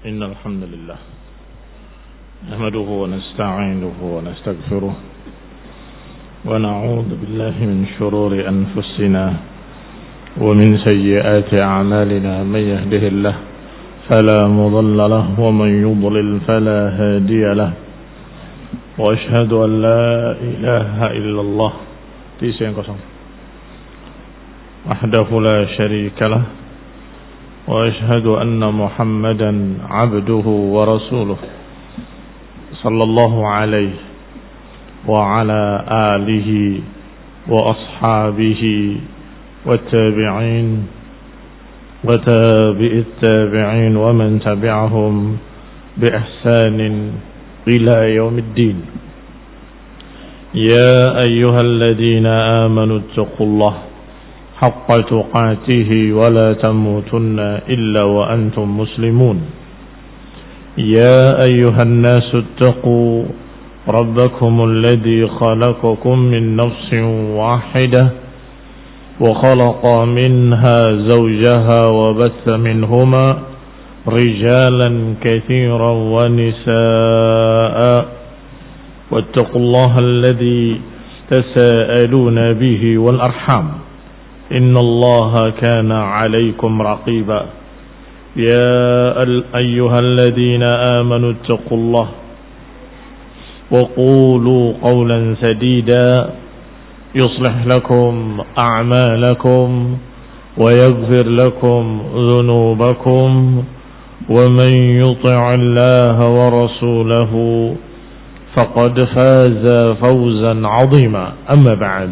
إن الحمد لله نحمده ونستعينه ونستغفره ونعوذ بالله من شرور أنفسنا ومن سيئات أعمالنا من يهده الله فلا مضل له ومن يضلل فلا هادي له وأشهد أن لا إله إلا الله وحده لا شريك له وأشهد أن محمدا عبده ورسوله صلى الله عليه وعلى آله وأصحابه والتابعين وتابع التابعين ومن تبعهم بإحسان إلى يوم الدين. يا أيها الذين آمنوا اتقوا الله حق تقاته ولا تموتن إلا وأنتم مسلمون. يا أيها الناس اتقوا ربكم الذي خلقكم من نفس واحدة وخلق منها زوجها وبث منهما رجالا كثيرا ونساء واتقوا الله الذي تساءلون به والأرحام إن الله كان عليكم رقيبا. يا أيها الذين آمنوا اتقوا الله وقولوا قولا سديدا يصلح لكم أعمالكم ويغفر لكم ذنوبكم ومن يطع الله ورسوله فقد فاز فوزا عظيما. أما بعد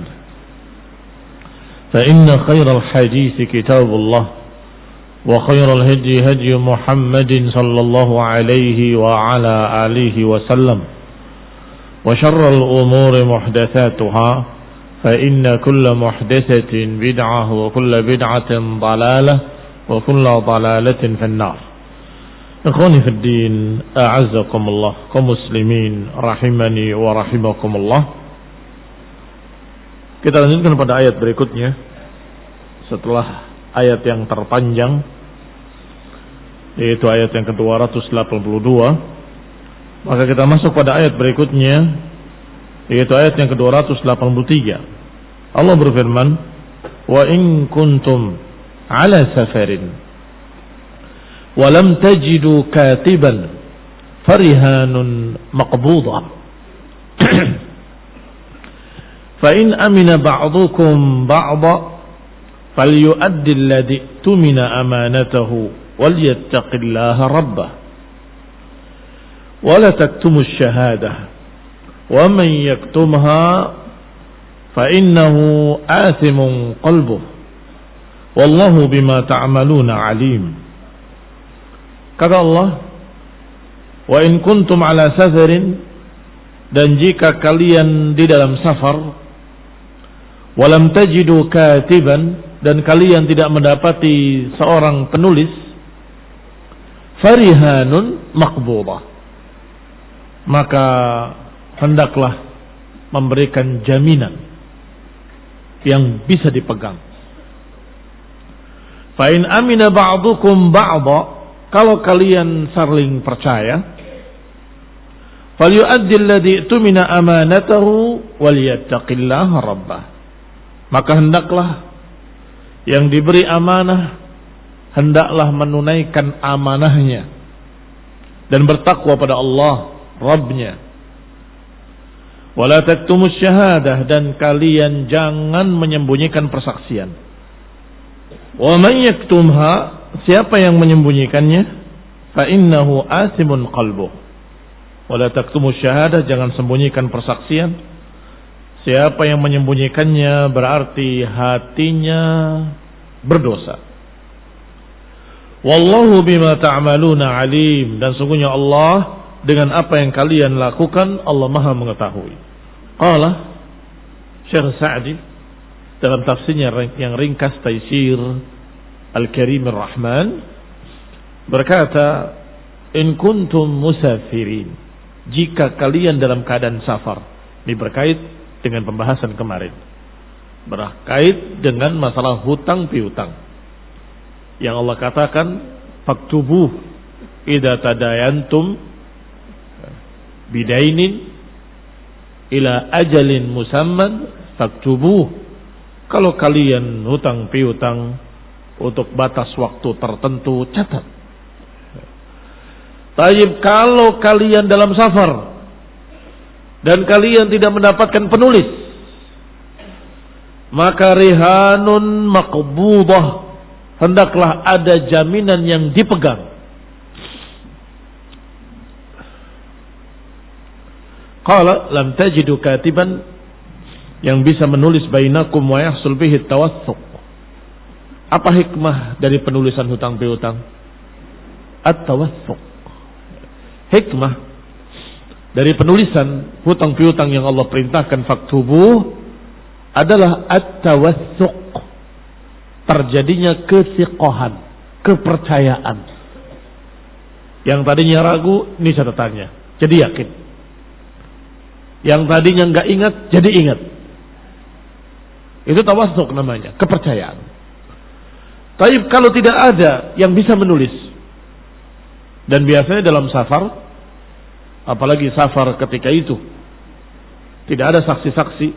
فإن خير الحديث كتاب الله وخير الهدي هدي محمد صلى الله عليه وعلى آله وسلم وشر الأمور محدثاتها فإن كل محدثة بدعة وكل بدعة ضلالة وكل ضلالة في النار. إخواني في الدين أعزكم الله kaum muslimin rahimani wa rahimakumullah. Kita lanjutkan pada ayat berikutnya setelah ayat yang terpanjang, yaitu ayat yang ke-282. Maka kita masuk pada ayat berikutnya, yaitu ayat yang ke-283. Allah berfirman, wa in kuntum ala safarin wa lam tajidu katiban farihanun maqbudah fa in amina ba'dukum ba'da falyu'addi alladhi tumina amanatahu walyattaqillaha rabbah wa la taktumu ash-shahadah wa man yaktumha fa innahu athimun qalbuhu wallahu bima ta'maluna alim. Kata Allah, wa in kuntum ala safarin, dan jika kalian di dalam safar, walam tajidu katiban, dan kalian tidak mendapati seorang penulis, farihanun maqbudah, maka hendaklah memberikan jaminan yang bisa dipegang. Fa in amina ba'dukum ba'da, kalau kalian saling percaya, falyu'addi alladhi tumina amanatahu walyattaqillaha rabbah, maka hendaklah yang diberi amanah hendaklah menunaikan amanahnya dan bertakwa pada Allah Rabbnya. Wala taktumus syahadah, dan kalian jangan menyembunyikan persaksian. Wa man yaktumha, siapa yang menyembunyikannya, fa innahu asimun qalbuh. Wala taktumus syahadah, jangan sembunyikan persaksian. Siapa yang menyembunyikannya berarti hatinya berdosa. Wallahu bima ta'maluna alim, dan sungguhnya Allah dengan apa yang kalian lakukan Allah Maha mengetahui. Qala Syekh Sa'di dalam tafsirnya yang ringkas Taisir Al-Karim Ar-Rahman berkata, in kuntum musafirin, jika kalian dalam keadaan safar. Ini berkait dengan pembahasan kemarin, berkait dengan masalah hutang piutang yang Allah katakan faktubuh idza tadayantum bidainin ila ajalin musamman faktubuh. Kalau kalian hutang piutang untuk batas waktu tertentu, catat. Tayyib, kalau kalian dalam safar dan kalian tidak mendapatkan penulis, maka rihanun maqbudah, hendaklah ada jaminan yang dipegang. Qala lam tajidu katiban, yang bisa menulis bainakum wa yahsul bihi tawassuq. Apa hikmah dari penulisan hutang piutang? At-tawassuq. Hikmah dari penulisan hutang piutang yang Allah perintahkan faktubuh adalah at-tawassuq, terjadinya kesiqahan, kepercayaan. Yang tadinya ragu, ini catatannya, jadi yakin. Yang tadinya nggak ingat, jadi ingat. Itu tawassuq namanya, kepercayaan. Tapi kalau tidak ada yang bisa menulis, dan biasanya dalam safar, apalagi safar ketika itu tidak ada saksi-saksi,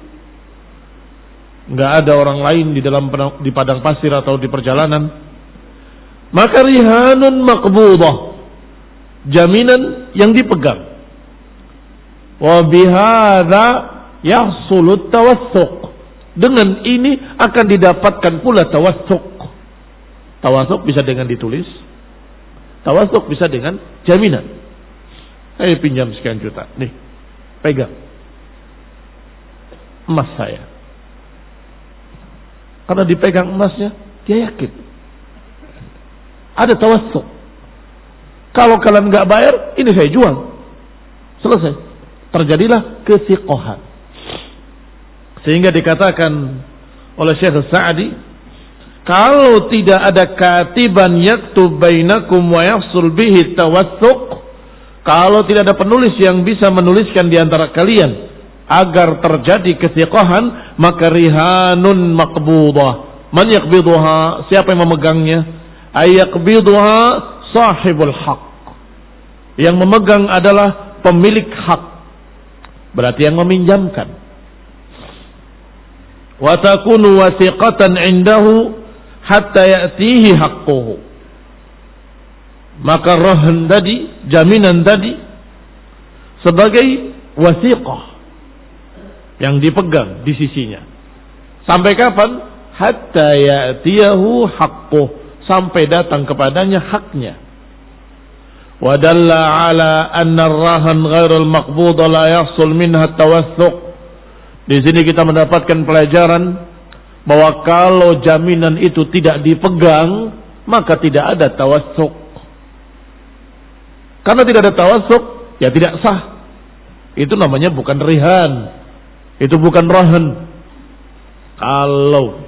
nggak ada orang lain di padang pasir atau di perjalanan, maka rihanun maqbudah, jaminan yang dipegang. Wa bihadza yahsulut tawassuq, dengan ini akan didapatkan pula tawassuq. Tawassuq bisa dengan ditulis, tawassuq bisa dengan jaminan. Saya pinjam sekian juta, nih, pegang emas saya. Karena dipegang emasnya, dia yakin ada tawassuq. Kalau kalian nggak bayar, ini saya jual, selesai. Terjadilah kesiqahan. Sehingga dikatakan oleh Syekh Sa'di, kalau tidak ada katiban yaktub bainakum wa yahsul bihi tawassuq, kalau tidak ada penulis yang bisa menuliskan di antara kalian agar terjadi kesiqahan, maka rihanun maqbudah. Man yaqbiduha, siapa yang memegangnya? Ayaqbiduha sahibul haq. Yang memegang adalah pemilik hak, berarti yang meminjamkan. Wa takunu wasiqatan indahu hatta ya'tihi haqquhu. Maka rahan tadi, jaminan tadi, sebagai wasiqah yang dipegang di sisinya. Sampai kapan? Hatta ya'tiyahu haqquh, sampai datang kepadanya haknya. Wa dalla ala anna ar-rahan ghairul maqbud la yahsul minha tawassuq. Di sini kita mendapatkan pelajaran bahwa kalau jaminan itu tidak dipegang, maka tidak ada tawassuq. Karena tidak ada tawassuq, ya tidak sah. Itu namanya bukan rihan, itu bukan rahan. Kalau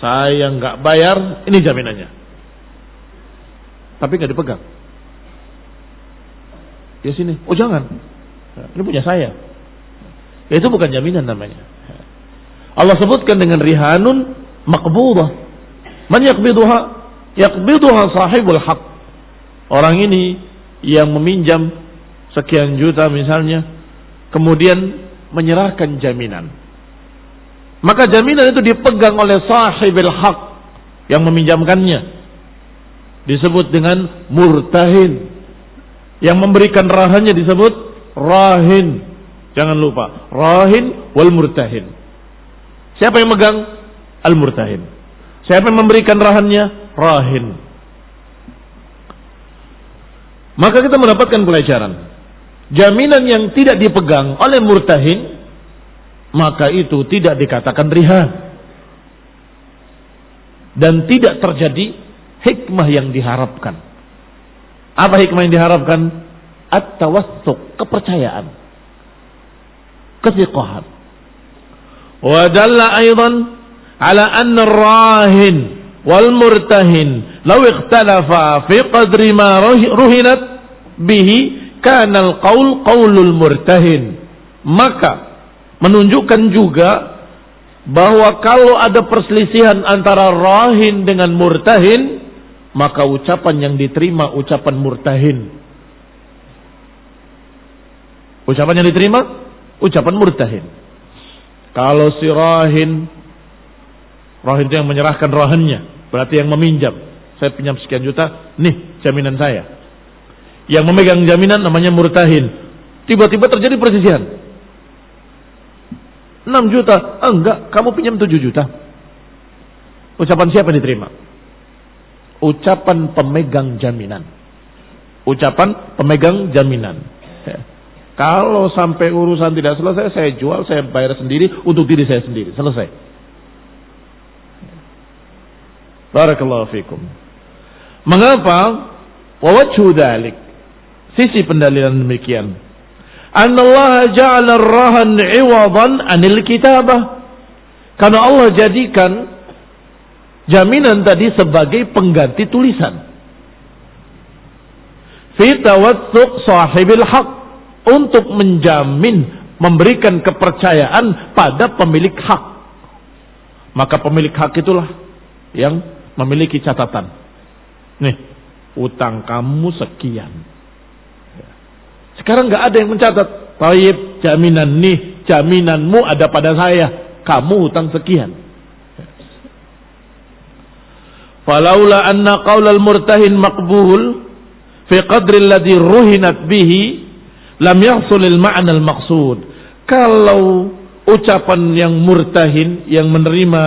saya nggak bayar, ini jaminannya, tapi nggak dipegang. Ya sini, oh jangan, ini punya saya. Ya, itu bukan jaminan namanya. Allah sebutkan dengan rihanun maqbudah. Man yaqbiduha? Yaqbiduha sahibul haq. Orang ini yang meminjam sekian juta misalnya, kemudian menyerahkan jaminan. Maka jaminan itu dipegang oleh sahibul haq yang meminjamkannya. Disebut dengan murtahin. Yang memberikan rahannya disebut rahin. Jangan lupa, rahin wal murtahin. Siapa yang megang? Al-murtahin. Siapa yang memberikan rahannya? Rahin. Maka kita mendapatkan pelajaran. Jaminan yang tidak dipegang oleh murtahin, maka itu tidak dikatakan rihan. Dan tidak terjadi hikmah yang diharapkan. Apa hikmah yang diharapkan? At-tawassuq, kepercayaan, kesiqahan. Wa dalla aidan ala anna ar-rahin wal murtahin law ikhtalafa fi qadri ma ruhinat bihi kana al-qaul qaulul murtahin. Maka menunjukkan juga bahwa kalau ada perselisihan antara rahin dengan murtahin, maka ucapan yang diterima ucapan murtahin. Ucapan yang diterima ucapan murtahin. Kalau si rahin itu yang menyerahkan rahannya, berarti yang meminjam. Saya pinjam sekian juta, nih jaminan saya. Yang memegang jaminan namanya murtahin. Tiba-tiba terjadi perselisihan. 6 juta, enggak, kamu pinjam 7 juta. Ucapan siapa yang diterima? Ucapan pemegang jaminan. Ucapan pemegang jaminan. Kalau sampai urusan tidak selesai, saya jual, saya bayar sendiri untuk diri saya sendiri. Selesai. Barakallahu fikum. Mengapa? Wa wajhu dzalik. Sisi pendalilan demikian. Anallaha ja'ala ar-rahan 'iwadan 'anil kitabah. Karena Allah jadikan jaminan tadi sebagai pengganti tulisan. Fi tawatsuq sahibil haq, untuk menjamin, memberikan kepercayaan pada pemilik hak. Maka pemilik hak itulah yang memiliki catatan. Nih, utang kamu sekian. Sekarang nggak ada yang mencatat. Taib, jaminan nih, jaminanmu ada pada saya. Kamu utang sekian. Falaula anna qaulal murtahin maqbul fi qadri alladhi ruhinat bihi lam yahsulil ma'na al-maqsud. Kalau ucapan yang murtahin, yang menerima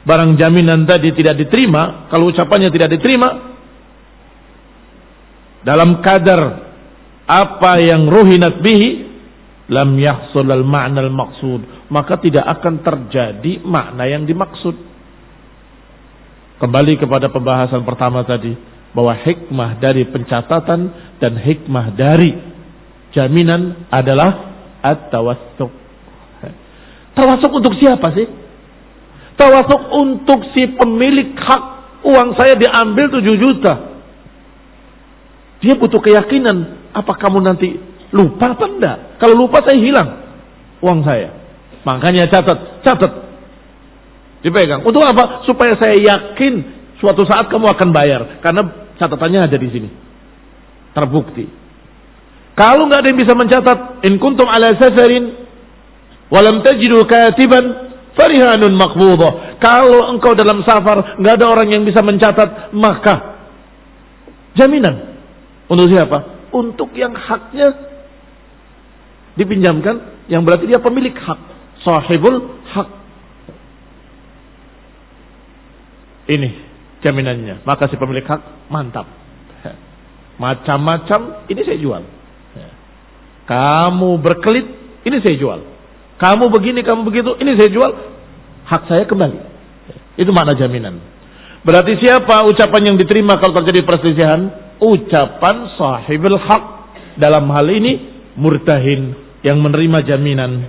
barang jaminan tadi tidak diterima, kalau ucapannya tidak diterima dalam kadar apa yang ruhinat bihi, lam yahsulil ma'na al-maqsud, maka tidak akan terjadi makna yang dimaksud. Kembali kepada pembahasan pertama tadi, bahwa hikmah dari pencatatan dan hikmah dari jaminan adalah at-tawassuq. Tawassuq untuk siapa sih? Tawassuq untuk si pemilik hak. Uang saya diambil 7 juta. Dia butuh keyakinan. Apa kamu nanti lupa apa enggak? Kalau lupa saya hilang uang saya. Makanya catat. Dipegang. Untuk apa? Supaya saya yakin suatu saat kamu akan bayar. Karena catatannya ada di sini. Terbukti. Kalau nggak ada yang bisa mencatat, in kuntum ala safarin walam tajidu katiban farihanun maqbudah. Kalau engkau dalam safar nggak ada orang yang bisa mencatat, maka jaminan untuk siapa? Untuk yang haknya dipinjamkan, yang berarti dia pemilik hak, sahibul hak. Ini jaminannya. Maka si pemilik hak mantap. Macam-macam ini saya jual. Kamu berkelit, ini saya jual. Kamu begini, kamu begitu, ini saya jual. Hak saya kembali. Itu makna jaminan. Berarti siapa ucapan yang diterima kalau terjadi perselisihan? Ucapan sahibul hak. Dalam hal ini murtahin, yang menerima jaminan.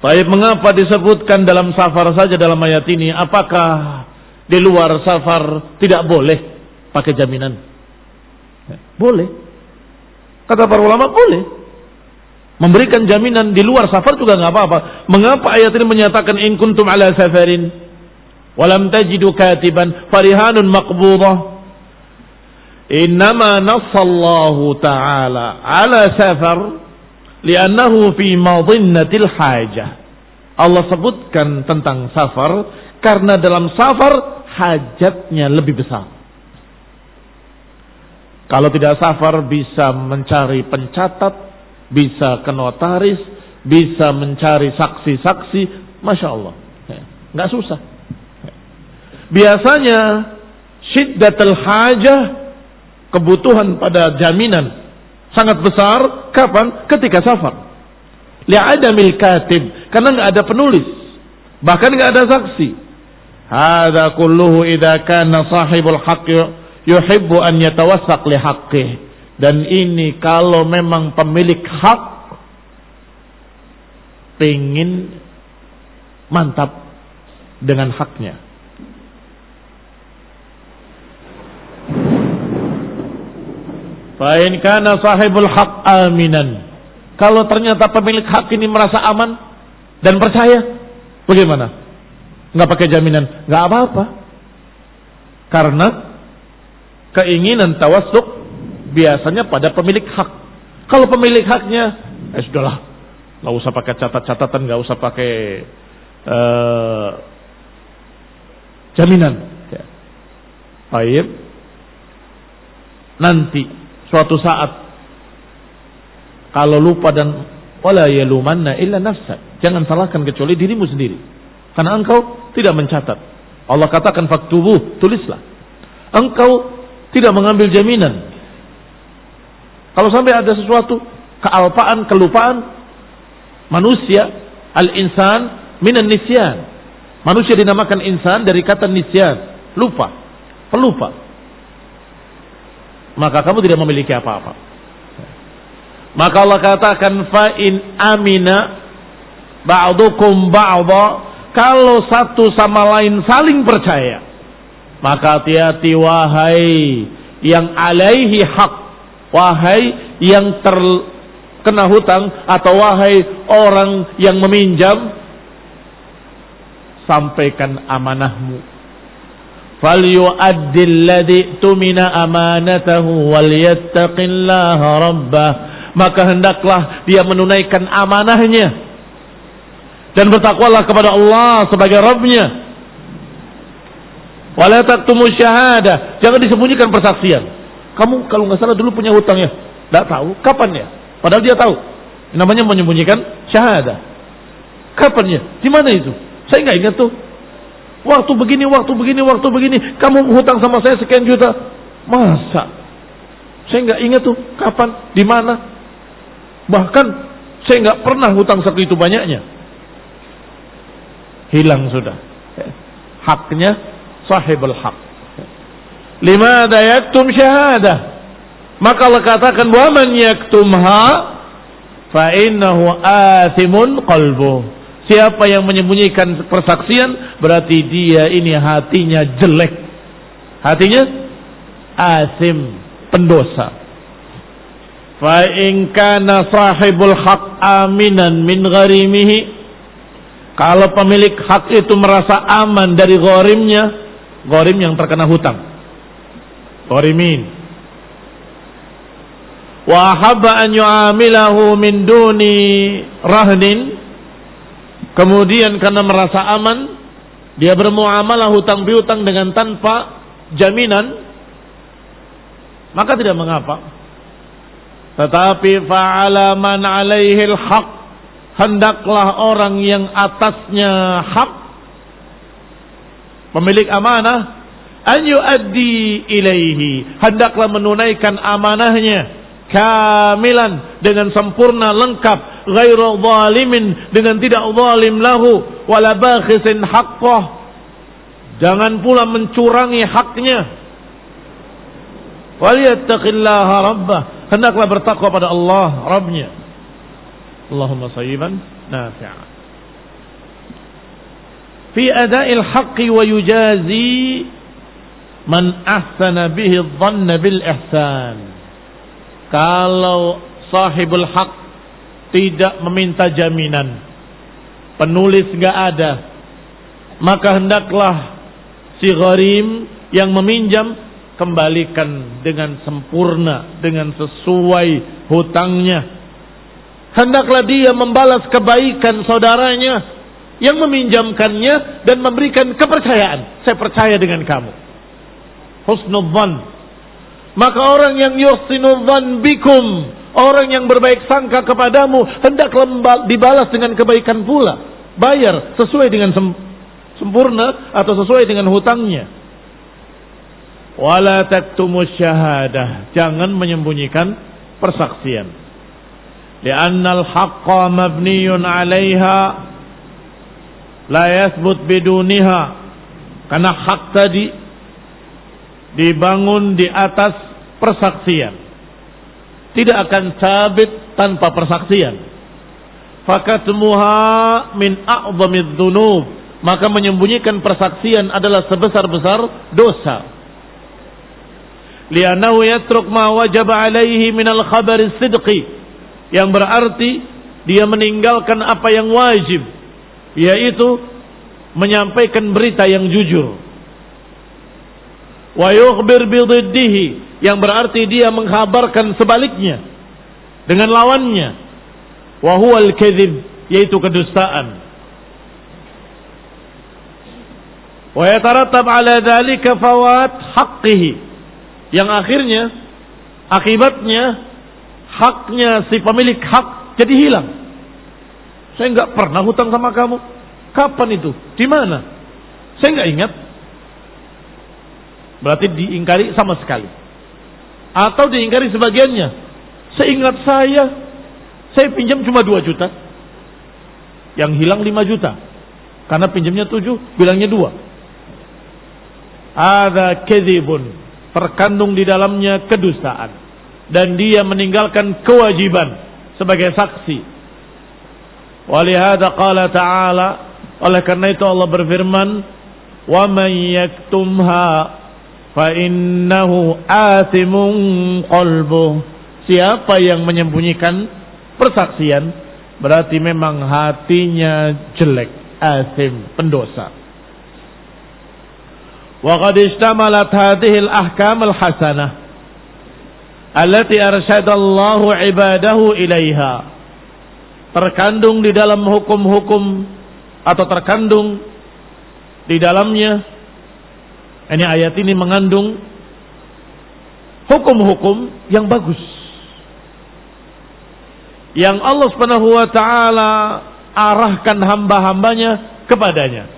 Baik, mengapa disebutkan dalam safar saja dalam ayat ini? Apakah di luar safar tidak boleh pakai jaminan? Boleh. Kata para ulama boleh memberikan jaminan di luar safar juga nggak apa-apa. Mengapa ayat ini menyatakan in kuntum ala safarin walam tajidu katiban farihanun maqbudah? Innama nassallahu ta'ala ala safar li'annahu fi madinnatil hajah. Allah sebutkan tentang safar karena dalam safar hajatnya lebih besar. Kalau tidak safar bisa mencari pencatat, bisa ke notaris, bisa mencari saksi-saksi, Masya Allah. Nggak susah. Biasanya syiddatul hajah, kebutuhan pada jaminan sangat besar. Kapan? Ketika safar. Li'adamil katib, karena nggak ada penulis, bahkan nggak ada saksi. Hadza kulluhu idza kana sahibul haqq yuhibbu an yatawassaq li haqqih. Dan ini kalau memang pemilik hak pengen mantap dengan haknya. Fa in kana sahibul haq aminan. Kalau ternyata pemilik hak ini merasa aman dan percaya, bagaimana? Nggak pakai jaminan, nggak apa-apa. Karena keinginan tawassuk biasanya pada pemilik hak. Kalau pemilik haknya, sudahlah, nggak usah pakai catatan, nggak usah pakai jaminan. Ya. Baik. Nanti suatu saat kalau lupa dan wala yalumanna illa nafsak, jangan salahkan kecuali dirimu sendiri, karena engkau tidak mencatat. Allah katakan faktubuh, tulislah. Engkau tidak mengambil jaminan. Kalau sampai ada sesuatu kealpaan, kelupaan, manusia al-insan minan nisyan. Manusia dinamakan insan dari kata nisyan, lupa, pelupa. Maka kamu tidak memiliki apa-apa. Maka Allah katakan fa in amina ba'dukum ba'dha, kalau satu sama lain saling percaya, maka hati-hati wahai yang alaihi hak, wahai yang terkena hutang, atau wahai orang yang meminjam, sampaikan amanahmu. Falyu'addil ladzi tumina amanatahu walyattaqillaha rabbah, maka hendaklah dia menunaikan amanahnya dan bertakwalah kepada Allah sebagai Rabbnya. Wala taktumu syahadah, jangan disembunyikan persaksian. Kamu kalau nggak salah dulu punya hutang ya, nggak tahu kapan ya, padahal dia tahu. Namanya menyembunyikan syahadah. Kapan ya? Di mana itu? Saya nggak ingat tuh. Waktu begini, kamu hutang sama saya sekian juta. Masa? Saya nggak ingat tuh kapan, di mana. Bahkan saya nggak pernah hutang segitu banyaknya. Hilang sudah haknya sahibul hak. Limada yaktum syahadah, maka Allah katakan wa man yaktumha fa innahu athimun qalbuh. Siapa yang menyembunyikan persaksian berarti dia ini hatinya jelek, hatinya asim, pendosa. Fa in kana sahibul haq aminan min gharimihi, kalau pemilik hak itu merasa aman dari gharimnya, gharim yang terkena hutang, gharimin, wa habba an yu'amilahu min duni rahnin, kemudian karena merasa aman dia bermuamalah hutang piutang dengan tanpa jaminan, maka tidak mengapa. Tetapi fa'ala man 'alaihil haq, hendaklah orang yang atasnya hak, pemilik amanah, an yuaddi ilaihi, hendaklah menunaikan amanahnya kamilan, dengan sempurna, lengkap, ghairu zalimin, dengan tidak zalim lahu, wala bakhisin haqqah, jangan pula mencurangi haknya. Waliyattaqillaha rabbah, hendaklah bertakwa pada Allah Rabbnya. Allahumma sayyiban nafi'an fi ada'il haqqi wa yujazi man ahsana bihi dhanna bil ihsan. Kalau sahibul haq tidak meminta jaminan, penulis enggak ada, maka hendaklah si gharim yang meminjam kembalikan dengan sempurna, dengan sesuai hutangnya. Hendaklah dia membalas kebaikan saudaranya yang meminjamkannya dan memberikan kepercayaan. Saya percaya dengan kamu. Husnul dzan. Maka orang yang yuhsinul dzan bikum, orang yang berbaik sangka kepadamu, hendaklah dibalas dengan kebaikan pula. Bayar sesuai dengan sempurna atau sesuai dengan hutangnya. Wala taktumus syahadah, jangan menyembunyikan persaksian. Li'annal haqqa mabniyun 'alaiha la yathbut biduniha, karena hak tadi dibangun di atas persaksian, tidak akan sabit tanpa persaksian. Fakatmuha min a'zamidz dzunub, maka menyembunyikan persaksian adalah sebesar-besar dosa. Li'annahu yatruk ma wajaba 'alaihi minal khabari sidqi, yang berarti dia meninggalkan apa yang wajib, yaitu menyampaikan berita yang jujur. Wa yukhbir bididdihi, yang berarti dia mengkhabarkan sebaliknya dengan lawannya. Wa huwal kadzib, yaitu kedustaan. Wa yatarattab ala dzalika fawat haqqihi, yang akhirnya akibatnya haknya si pemilik hak jadi hilang. Saya enggak pernah hutang sama kamu. Kapan itu? Di mana? Saya enggak ingat. Berarti diingkari sama sekali. Atau diingkari sebagiannya. Seingat saya pinjam cuma 2 juta. Yang hilang 5 juta. Karena pinjamnya 7, bilangnya 2. Ada kadzibun, terkandung di dalamnya kedustaan, dan dia meninggalkan kewajiban sebagai saksi. Walihada qala ta'ala, oleh karena itu Allah berfirman, wa man yaktumha fa innahu athimun qalbuh. Siapa yang menyembunyikan persaksian, berarti memang hatinya jelek, athim, pendosa. وقد اشتملت هذه الأحكام الحسنة التي أرشد الله عباده إليها. Terkandung di dalam hukum-hukum, atau terkandung di dalamnya, ini ayat ini mengandung hukum-hukum yang bagus yang Allah Subhanahu wa taala arahkan hamba-hambanya kepadanya.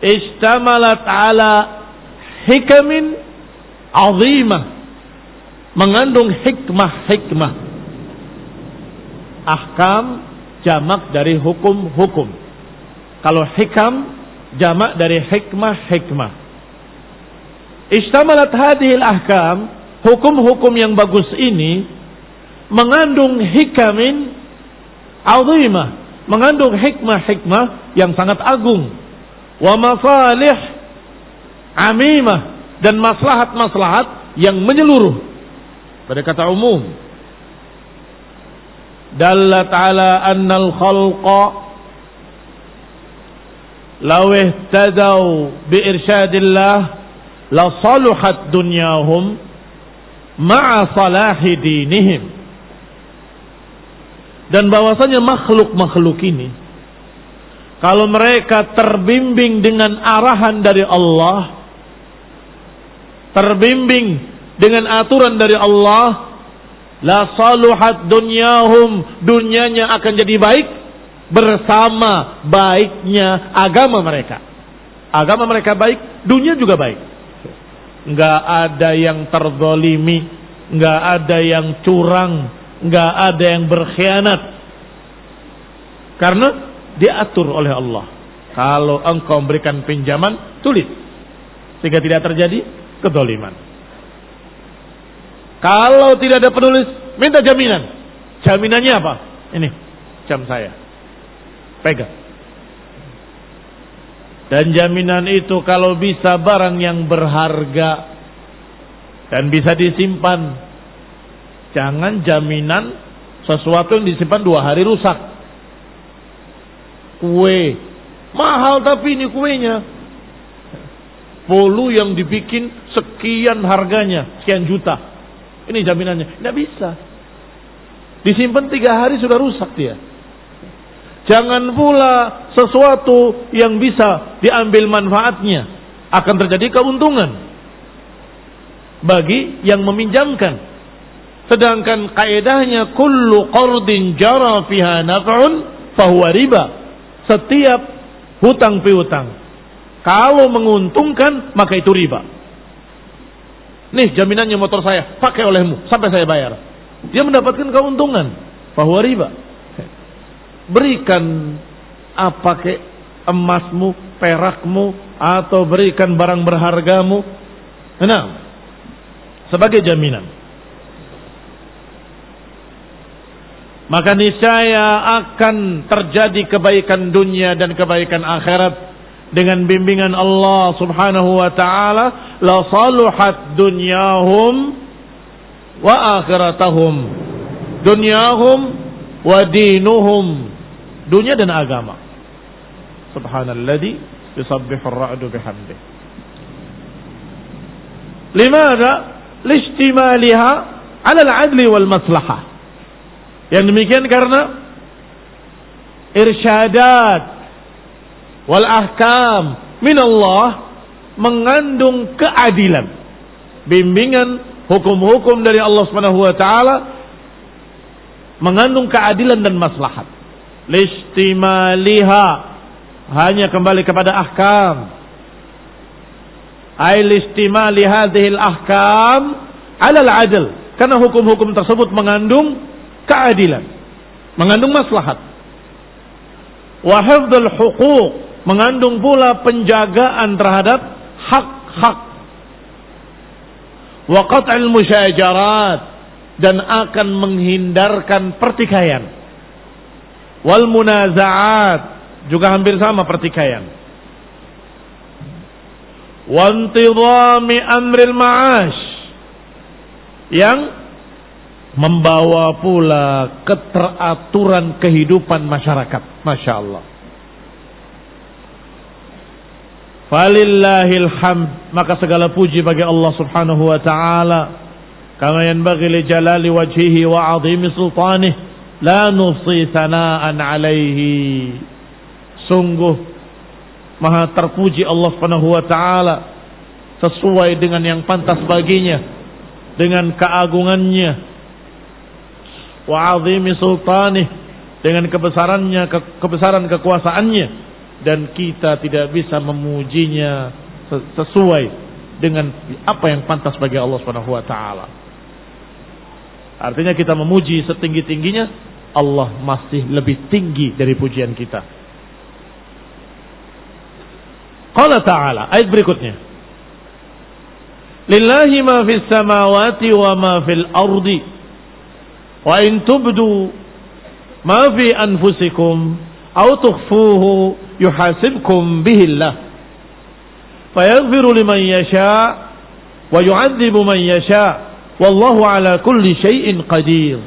Istamalat ala hikamin azimah, mengandung hikmah-hikmah. Ahkam jamak dari hukum-hukum. Kalau hikam jamak dari hikmah-hikmah. Istamalat hadhil ahkam, hukum-hukum yang bagus ini mengandung hikamin azimah, mengandung hikmah-hikmah yang sangat agung. Wa masalih amimah, dan maslahat-maslahat yang menyeluruh. Pada kata umum, dalla ta'ala annal khalqa law ihtadaw bi irsyadillah la saluhat dunyahum ma'a salahi dinihim. Dan bahwasanya makhluk-makhluk ini, kalau mereka terbimbing dengan arahan dari Allah, terbimbing dengan aturan dari Allah, la saluhat dunyahum, dunianya akan jadi baik bersama baiknya agama mereka. Agama mereka baik, dunia juga baik. Enggak ada yang terzalimi, enggak ada yang curang, enggak ada yang berkhianat. Karena diatur oleh Allah. Kalau engkau memberikan pinjaman, tulis, sehingga tidak terjadi kezaliman. Kalau tidak ada penulis, minta jaminan. Jaminannya apa? Ini jam saya, pegang. Dan jaminan itu kalau bisa barang yang berharga dan bisa disimpan. Jangan jaminan sesuatu yang disimpan 2 hari rusak. Kue mahal tapi ini kuenya, bolu yang dibikin sekian harganya, sekian juta, ini jaminannya. Tidak bisa disimpan 3 hari sudah rusak dia. Jangan pula sesuatu yang bisa diambil manfaatnya, akan terjadi keuntungan bagi yang meminjamkan. Sedangkan kaidahnya kullu qardin jara fiha naf'un fahuwa riba. Setiap hutang piutang kalau menguntungkan maka itu riba. Nih jaminannya motor saya, pakai olehmu sampai saya bayar. Dia mendapatkan keuntungan, bahwa riba. Berikan apa ke emasmu, perakmu, atau berikan barang berhargamu, nah, sebagai jaminan. Maka niscaya akan terjadi kebaikan dunia dan kebaikan akhirat dengan bimbingan Allah Subhanahu wa taala. La saluhat dunyahum wa akhiratahum, dunyahum wa dinuhum, dunia dan agama. Subhanalladzi yusabbihu ar-ra'du bihamdihi. Limada? Listimaliha 'ala al-'adli wal maslahah. Yang demikian karena irsyadat wal ahkam min Allah mengandung keadilan, bimbingan, hukum-hukum dari Allah Subhanahu wa taala mengandung keadilan dan maslahat. Listimaliha, hanya kembali kepada ahkam. Ai listimali hadhil ahkam 'ala al-'adl, karena hukum-hukum tersebut mengandung keadilan, mengandung maslahat. Wa hifdzul huquq, mengandung pula penjagaan terhadap hak-hak. Wa qat'il musyajarat, dan akan menghindarkan pertikaian. Wal munaza'at, juga hampir sama pertikaian. Wa intidhami amril ma'ash, yang membawa pula keteraturan kehidupan masyarakat. Masya Allah. Falillahil hamd, maka segala puji bagi Allah Subhanahu wa taala. Kama yanbaghi li jalali wajhihi wa 'azimi sultanih, la nuhsi sana'an 'alaihi. Sungguh maha terpuji Allah Subhanahu wa taala, sesuai dengan yang pantas baginya, dengan keagungannya, wa 'azimi sultanih, dengan kebesarannya, kebesaran kekuasaannya, dan kita tidak bisa memujinya sesuai dengan apa yang pantas bagi Allah Subhanahu wa taala. Artinya kita memuji setinggi-tingginya, Allah masih lebih tinggi dari pujian kita. Qala ta'ala, ayat berikutnya. Lillahi ma fis samawati wa ma fil ardi, wa in tubdu ma fi anfusikum aw tukhfuhu yuhasibkum bihi Allah, fayaghfiru liman yasha wa yu'adzibu man yasha, wallahu ala kulli syai'in qadir.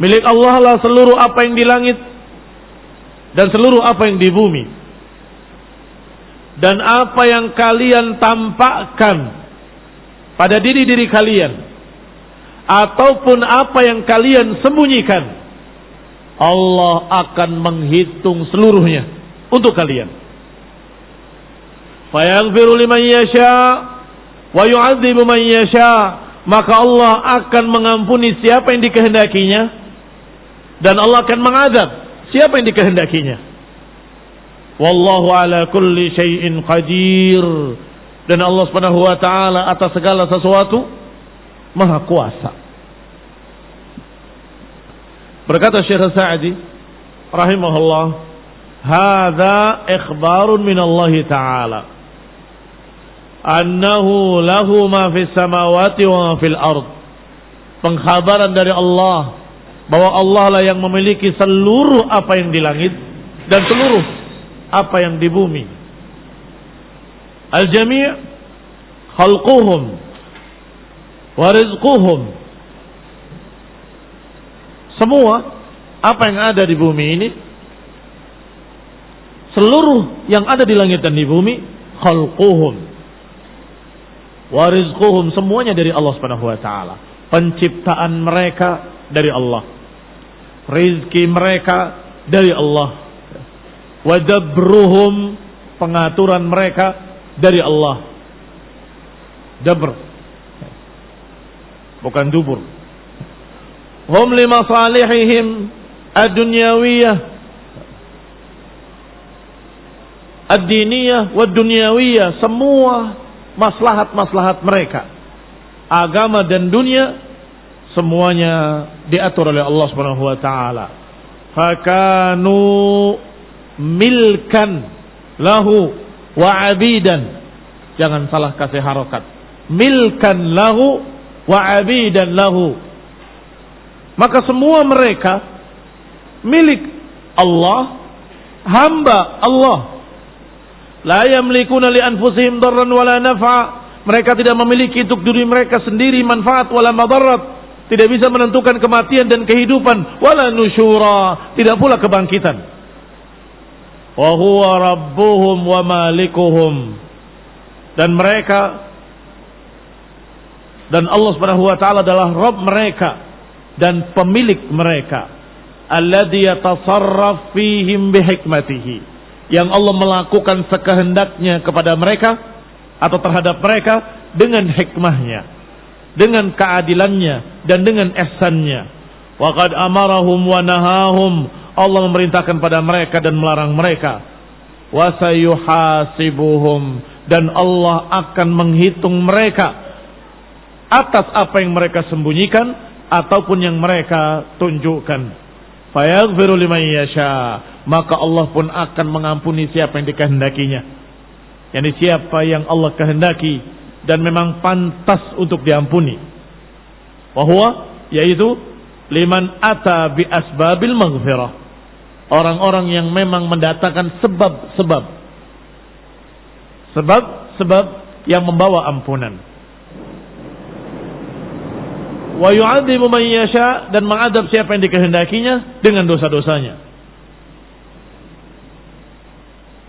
Milik Allah lah seluruh apa yang di langit dan seluruh apa yang di bumi, dan apa yang kalian tampakkan pada diri-diri kalian ataupun apa yang kalian sembunyikan, Allah akan menghitung seluruhnya untuk kalian. Fayaghfiru liman yasha wa yu'adzibu man yasha, maka Allah akan mengampuni siapa yang dikehendakinya, dan Allah akan mengadab siapa yang dikehendakinya. Wallahu ala kulli syai'in qadir, dan Allah Subhanahu wa taala atas segala sesuatu maha kuasa. Berkata Syekh Sa'di rahimahullah, hadza ikhbarun min Allah taala annahu lahu ma fis samawati wa ma fil ard. Pengkhabaran dari Allah bahwa Allah lah yang memiliki seluruh apa yang di langit dan seluruh apa yang di bumi. Al-jami' khalquhum wa rizquhum, semua apa yang ada di bumi ini, seluruh yang ada di langit dan di bumi, khalquhum wa rizquhum, semuanya dari Allah Subhanahu wa taala. Penciptaan mereka dari Allah, rizki mereka dari Allah, wa dabruhum, pengaturan mereka dari Allah. Dabr, bukan dubur. Hum limasalihihim ad-dunyawiyah ad-diniyah wad-dunyawiyah, semua maslahat-maslahat mereka, agama dan dunia, semuanya diatur oleh Allah Subhanahu wa taala. Fakanu milkan lahu wa abidan, jangan salah kasih harokat, milkan lahu wa abidan lahu, maka semua mereka milik Allah, hamba Allah. La yamlikuna li anfusihim darran wala naf'a, mereka tidak memiliki untuk diri mereka sendiri manfaat wala madarat, tidak bisa menentukan kematian dan kehidupan, wala nusyura, tidak pula kebangkitan. Wa huwa rabbuhum wa malikuhum, dan Allah Subhanahu wa taala adalah Rabb mereka dan pemilik mereka, alladzi yatasarraf fihim bihikmatihi, yang Allah melakukan sekehendaknya kepada mereka atau terhadap mereka dengan hikmahnya, dengan keadilannya dan dengan ihsannya. Wa qad amarahum wa nahahum, Allah memerintahkan pada mereka dan melarang mereka. Wa sayuhasibuhum, dan Allah akan menghitung mereka atas apa yang mereka sembunyikan ataupun yang mereka tunjukkan. Fayaghfiru liman yasha, maka Allah pun akan mengampuni siapa yang dikehendakinya. Yani siapa yang Allah kehendaki dan memang pantas untuk diampuni. Wa huwa, yaitu liman ata bi asbabil maghfirah, orang-orang yang memang mendatangkan sebab-sebab yang membawa ampunan. Wa yu'adzibu man yasha, dan mengadab siapa yang dikehendakinya dengan dosa-dosanya.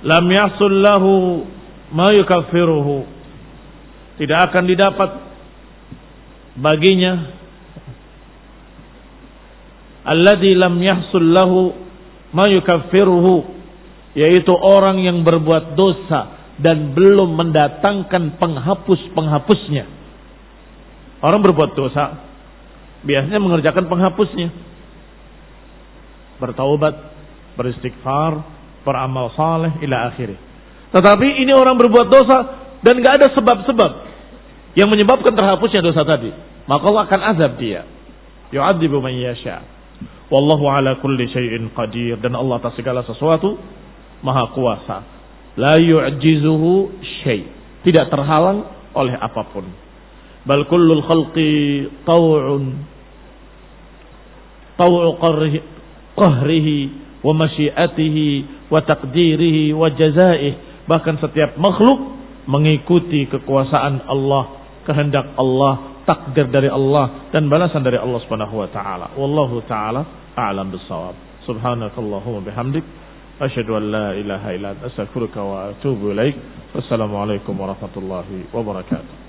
Lam yahsul lahu ma yukaffiruhu, tidak akan didapat baginya alladzi lam yahsul lahu ma yukaffiruhu, yaitu orang yang berbuat dosa dan belum mendatangkan penghapus-penghapusnya. Orang berbuat dosa biasanya mengerjakan penghapusnya, bertaubat, beristighfar, beramal saleh ila akhirih. Tetapi ini orang berbuat dosa dan enggak ada sebab-sebab yang menyebabkan terhapusnya dosa tadi, maka Allah akan azab dia. Yu'adzibu man yasha. Wallahu ala kulli syai'in qadir, dan Allah atas segala sesuatu maha kuasa. La yu'jizuhu syai', tidak terhalang oleh apapun. Bal kullul khalqi taw'u qahrihi wa masyiatihi wa taqdirihi wa jazaih. Bahkan setiap makhluk mengikuti kekuasaan Allah, kehendak Allah, takdir dari Allah, dan balasan dari Allah Subhanahu wa taala. Wallahu taala a'lam bissawab. Subhanakallahumma bihamdik, asyhadu an la ilaha illa anta, astaghfiruka wa atubu ilaik. Wassalamualaikum warahmatullahi wabarakatuh.